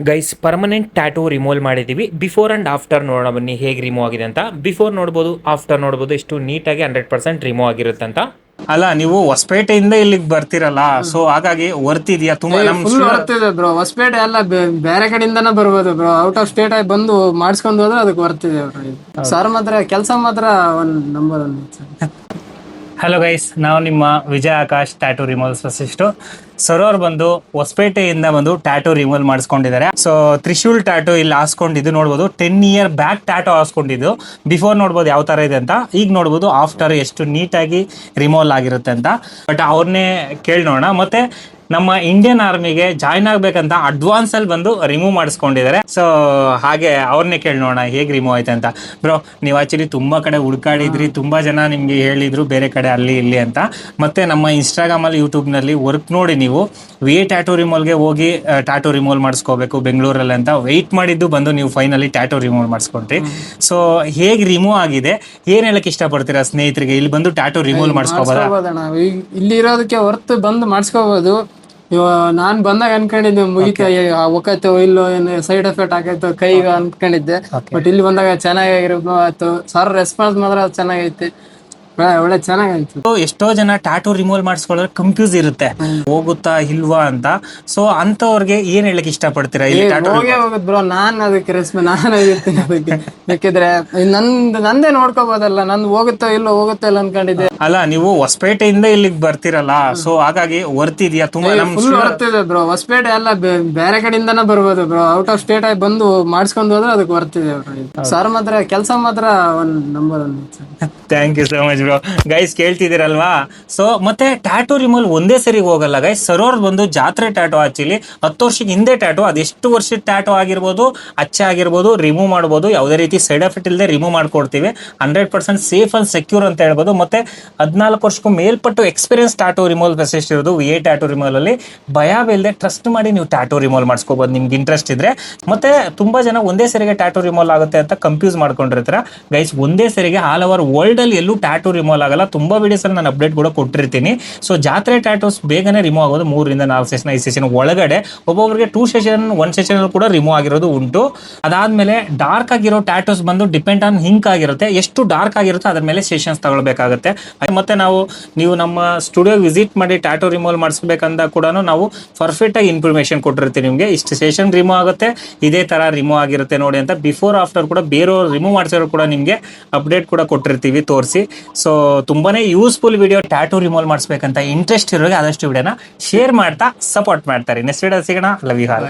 Guys permanent tattoo remove ಮಾಡಿದ್ದೀವಿ. Before and after ನೋಡೋಣ ಬನ್ನಿ ಹೇಗೆ ರಿಮೂವ್ ಆಗಿದೆ ಅಂತ. ಬಿಫೋರ್ ನೋಡ್ಬೋದು, ಆಫ್ಟರ್ ನೋಡ್ಬೋದು, ಎಷ್ಟು ನೀಟಾಗಿ 100% ರಿಮೂವ್ ಆಗಿರುತ್ತೆ ಅಂತ. ಅಲ್ಲ, ನೀವು ಹೊಸಪೇಟೆಯಿಂದ ಇಲ್ಲಿಗೆ ಬರ್ತಿರಲ್ಲ, ಸೊ ಹಾಗಾಗಿ ವರ್ತ್ ಇದೆಯಾ? ತುಂಬಾ ಫುಲ್ ಬರ್ತಿದೆ ಬ್ರೋ. ಹೊಸಪೇಟೆ ಎಲ್ಲ ಬೇರೆ ಕಡೆಯಿಂದನೇ ಬರ್ಬೋದು ಬ್ರೋ. ಔಟ್ ಆಫ್ ಸ್ಟೇಟ್ ಆಗಿ ಬಂದು ಮಾಡಿಸ್ಕೊಂಡು ಹೋದ್ರೆ ಅದಕ್ಕೆ ಬರ್ತಿದೆ ಬ್ರೋ. ಸರ್ ಮಾತ್ರ ಕೆಲಸ ಮಾತ್ರ ಒಂದು ನಂಬರ್ ಒಂದು. ಹಲೋ ಗೈಸ್, ನಾವು ನಿಮ್ಮ Vijaya Akash tattoo removal specialist. Sir ಅವ್ರು ಬಂದು ಹೊಸಪೇಟೆಯಿಂದ ಬಂದು ಟ್ಯಾಟೂ ರಿಮೂವಲ್ ಮಾಡಿಸ್ಕೊಂಡಿದ್ದಾರೆ. ಸೊ ತ್ರಿಶೂಲ್ ಟ್ಯಾಟೂ ಇಲ್ಲಿ ಹಾಸ್ಕೊಂಡಿದ್ದು ನೋಡ್ಬೋದು. 10 ಇಯರ್ ಬ್ಯಾಕ್ ಟ್ಯಾಟೂ ಹಾಸ್ಕೊಂಡಿದ್ದು. ಬಿಫೋರ್ ನೋಡ್ಬೋದು ಯಾವ ಥರ ಇದೆ ಅಂತ, ಈಗ ನೋಡ್ಬೋದು ಆಫ್ಟರ್ ಎಷ್ಟು ನೀಟಾಗಿ ರಿಮೂವಲ್ ಆಗಿರುತ್ತೆ ಅಂತ. ಬಟ್ ಅವ್ರನ್ನೇ ಕೇಳಿ ನೋಡೋಣ. ಮತ್ತೆ ನಮ್ಮ ಇಂಡಿಯನ್ ಆರ್ಮಿಗೆ ಜಾಯ್ನ್ ಆಗ್ಬೇಕಂತ ಅಡ್ವಾನ್ಸ್ ಅಲ್ಲಿ ಬಂದು ರಿಮೂವ್ ಮಾಡಿಸ್ಕೊಂಡಿದ್ದಾರೆ. ಸೊ ಹಾಗೆ ಅವ್ರನ್ನೇ ಕೇಳಿ ನೋಡೋಣ ಹೇಗೆ ರಿಮೂವ್ ಆಯ್ತು ಅಂತ. ಬ್ರೋ, ನೀವು ಆಕ್ಚುಲಿ ತುಂಬಾ ಕಡೆ ಹುಡ್ಕಾಡಿದ್ರಿ, ತುಂಬಾ ಜನ ನಿಮ್ಗೆ ಹೇಳಿದ್ರು ಬೇರೆ ಕಡೆ ಅಲ್ಲಿ ಇಲ್ಲಿ ಅಂತ. ಮತ್ತೆ ನಮ್ಮ ಇನ್ಸ್ಟಾಗ್ರಾಮ್ ಅಲ್ಲಿ ಯೂಟ್ಯೂಬ್ ನಲ್ಲಿ ವರ್ಕ್ ನೋಡಿ ನೀವು ವಿ ಟ್ಯಾಟೂ ರಿಮೂವಲ್ಗೆ ಹೋಗಿ ಟ್ಯಾಟೂ ರಿಮೂವಲ್ ಮಾಡಿಸ್ಕೋಬೇಕು ಬೆಂಗಳೂರಲ್ಲಿ ಅಂತ ವೆಯ್ಟ್ ಮಾಡಿದ್ದು ಬಂದು ನೀವು ಫೈನಲಿ ಟ್ಯಾಟೂ ರಿಮೂವ್ ಮಾಡಿಸ್ಕೊಂಡ್ರಿ. ಸೊ ಹೇಗೆ ರಿಮೂವ್ ಆಗಿದೆ, ಏನ್ ಹೇಳಕ್ ಇಷ್ಟಪಡ್ತೀರಾ ಸ್ನೇಹಿತರಿಗೆ? ಇಲ್ಲಿ ಬಂದು ಟ್ಯಾಟೂ ರಿಮೂವ್ ಮಾಡಿಸ್ಕೋಬೋದಾ? ಇಲ್ಲಿ ಇರೋದಕ್ಕೆ ಹೊರತು ಬಂದು ಮಾಡಿಸ್ಕೋಬಹುದು. ನಾನ್ ಬಂದಾಗ ಅನ್ಕೊಂಡಿದ್ದೆ ಮುಗಿತ ಒಕ್ಕೈತೋ ಇಲ್ಲೋ ಏನು ಸೈಡ್ ಎಫೆಕ್ಟ್ ಆಗೈತೋ ಕೈಗೆ ಅನ್ಕೊಂಡಿದ್ದೆ. ಬಟ್ ಇಲ್ಲಿ ಬಂದಾಗ ಚೆನ್ನಾಗಿರೋದು. ಸರ್ ರೆಸ್ಪಾನ್ಸ್ ಮಾತ್ರ ಚೆನ್ನಾಗೈತಿ, ಒಳ್ಳೆ ಚೆನ್ನಾಗಾಯ್ತು. ಎಷ್ಟೋ ಜನ ಟ್ಯಾಟೂ ರಿಮೂವಲ್ ಮಾಡಿಸ್ಕೊಳ್ಳೋದ್ರೆ ಕನ್ಫ್ಯೂಸ್ ಇರುತ್ತೆ, ಹೋಗುತ್ತಾ ಇಲ್ವಾ ಅಂತ. ಸೊ ಅಂತವ್ರಿಗೆ ಏನ್ ಹೇಳಕ್ ಇಷ್ಟಪಡ್ತೀರಾ? ಹೋಗೇ ಹೋಗುದ್ ಬ್ರೋ. ನಾನ್ ಅದಕ್ಕೆ ನಾನು ಇರ್ತೀನಿ ಅದಕ್ಕೆ. ಬೇಕಿದ್ರೆ ನಂದೇ ನೋಡ್ಕೋಬಹುದಲ್ಲ, ನಂದು ಹೋಗುತ್ತೋ ಇಲ್ಲೋ ಅನ್ಕೊಂಡಿದ್ದೆ. ಅಲ್ಲ, ನೀವು ಹೊಸಪೇಟೆಯಿಂದ ಇಲ್ಲಿಗೆ ಬರ್ತಿರಲ್ಲ, ಸೊ ಹಾಗಾಗಿ ವರ್ತ್ ಇದೆಯಾ? ತುಂಬಾ ಫುಲ್ ಬರ್ತಿದೆ ಬ್ರೋ. ಹೊಸಪೇಟೆ ಎಲ್ಲ ಬೇರೆ ಕಡೆಯಿಂದನೇ ಬರ್ಬೋದು ಬ್ರೋ. ಔಟ್ ಆಫ್ ಸ್ಟೇಟ್ ಆಗಿ ಬಂದು ಮಾಡಿಸ್ಕೊಂಡು ಹೋದ್ರೆ ಅದಕ್ಕೆ ಬರ್ತಿದೆ ಬ್ರೋ. ಸರ್ ಮಾತ್ರ ಕೆಲಸ ಮಾತ್ರ ಒಂದು ನಂಬರ್ ಒಂದು. Thank you so much bro. Guys ಕೇಳ್ತಿದ್ದೀರಲ್ವಾ? ಸೊ ಮತ್ತೆ ಟ್ಯಾಟೂ ರಿಮೂವಲ್ ಒಂದೇ ಸರಿ ಹೋಗಲ್ಲ ಗೈಸ್. ಸರೋರ್ ಬಂದು ಜಾತ್ರೆ ಟ್ಯಾಟೂ ಆಕ್ಚುಲಿ 10 ವರ್ಷಕ್ಕೆ ಹಿಂದೆ ಟ್ಯಾಟೂ, ಅದೆಷ್ಟು ವರ್ಷದ ಟ್ಯಾಟೂ ಆಗಿರ್ಬೋದು, ಅಚ್ಚೆ ಆಗಿರ್ಬೋದು, ರಿಮೂವ್ ಮಾಡ್ಬೋದು. ಯಾವುದೇ ರೀತಿ ಸೈಡ್ ಎಫೆಕ್ಟ್ ಇಲ್ಲದೆ ರಿಮೂವ್ ಮಾಡ್ಕೊಡ್ತೀವಿ. 100% ಸೇಫ್ ಅಂಡ್ ಸೆಕ್ಯೂರ್ ಅಂತ ಹೇಳ್ಬೋದು. ಮತ್ತೆ 14 ವರ್ಷಕ್ಕೂ ಮೇಲ್ಪಟ್ಟು ಎಕ್ಸ್ಪೀರಿಯನ್ಸ್ ಟ್ಯಾಟೂ ರಿಮೂವಲ್ ಸ್ಪೆಷಲಿಸ್ಟ್ ಇರೋದು ವಿ ಟ್ಯಾಟೂ ರಿಮೂವಲ್ ಅಲ್ಲಿ. ಭಯ ಬೀಳದೆ ಟ್ರಸ್ಟ್ ಮಾಡಿ ನೀವು ಟ್ಯಾಟೂ ರಿಮೂವಲ್ ಮಾಡಿಸ್ಕೋಬಹುದು ನಿಮ್ಗೆ ಇಂಟ್ರೆಸ್ಟ್ ಇದ್ರೆ. ಮತ್ತೆ ತುಂಬಾ ಜನ ಒಂದೇ ಸರಿಗೆ ಟ್ಯಾಟೂ ರಿಮೂವಲ್ ಆಗುತ್ತೆ ಅಂತ ಕನ್ಫ್ಯೂಸ್ ಮಾಡ್ಕೊಂಡಿರ್ತಾರೆ ಗೈಸ್. ಒಂದೇ ಸರಿಗೆ ಆಲ್ ಓವರ್ ವರ್ಲ್ಡ್ ಅಲ್ಲಿ ಎಲ್ಲೂ ಟ್ಯಾಟೂ ರಿಮೂವಲ್ ಆಗಲ್ಲ. ತುಂಬಾ ವಿಡಿಯೋಸ್ ಅಲ್ಲಿ ನಾನು ಅಪ್ಡೇಟ್ ಕೂಡ ಕೊಟ್ಟಿರ್ತೀನಿ. ಸೊ ಜಾತ್ರೆ ಟ್ಯಾಟೂಸ್ ಬೇಗನೆ ರಿಮೂವ್ ಆಗೋದು 3 ರಿಂದ 4 ಸೆಷನ್, 5 ಸೆಷನ್ ಒಳಗಡೆ. ಒಬ್ಬೊಬ್ಬರಿಗೆ 2 ಸೆಷನ್ 1 ಸೆಷನ್ ಕೂಡ ರಿಮೂವ್ ಆಗಿರೋದು ಉಂಟು. ಅದಾದ್ಮೇಲೆ ಡಾರ್ಕ್ ಆಗಿರೋ ಟ್ಯಾಟೂಸ್ ಬಂದು ಡಿಪೆಂಡ್ ಆನ್ ಹಿಂಕ್ ಆಗಿರುತ್ತೆ. ಎಷ್ಟು ಡಾರ್ಕ್ ಆಗಿರುತ್ತೆ ಅದ್ರ ಮೇಲೆ ಸೆಷನ್ಸ್ ತಗೊಳ್ಬೇಕಾಗುತ್ತೆ. ಮತ್ತೆ ನೀವು ನಮ್ಮ ಸ್ಟುಡಿಯೋ ವಿಸಿಟ್ ಮಾಡಿ ಟ್ಯಾಟೂ ರಿಮೂವಲ್ ಮಾಡಿಸ್ಬೇಕಂದ ಕೂಡ ನಾವು ಪರ್ಫೆಕ್ಟ್ ಆಗಿ ಇನ್ಫಾರ್ಮೇಶನ್ ಕೊಟ್ಟಿರ್ತೀವಿ ನಿಮಗೆ. ಇಷ್ಟು ಸೆಷನ್ ರಿಮೂವ್ ಆಗುತ್ತೆ, ಇದೇ ತರ ರಿಮೂವ್ ಆಗಿರುತ್ತೆ ನೋಡಿ ಅಂತ. ಬಿಫೋರ್ ಆಫ್ಟರ್ ಕೂಡ ಬೇರೆಯವರು ರಿಮೂವ್ ಮಾಡಿಸಿರೋ ಕೂಡ ನಿಮಗೆ ಅಪ್ಡೇಟ್ ಕೂಡ ಕೊಟ್ಟಿರ್ತೀವಿ ತೋರಿಸಿ. ಸೊ ತುಂಬಾನೇ ಯೂಸ್ಫುಲ್ ವಿಡಿಯೋ. ಟ್ಯಾಟೂ ರಿಮೂವಲ್ ಮಾಡಿಸ್ಬೇಕಂತ ಇಂಟ್ರೆಸ್ಟ್ ಇರೋರಿಗೆ ಆದಷ್ಟು ವಿಡಿಯೋನ ಶೇರ್ ಮಾಡ್ತಾ ಸಪೋರ್ಟ್ ಮಾಡ್ತಾರೆ. ನೆಕ್ಸ್ಟ್ ವಿಡಿಯೋ ಸಿಗೋಣ. Love you all.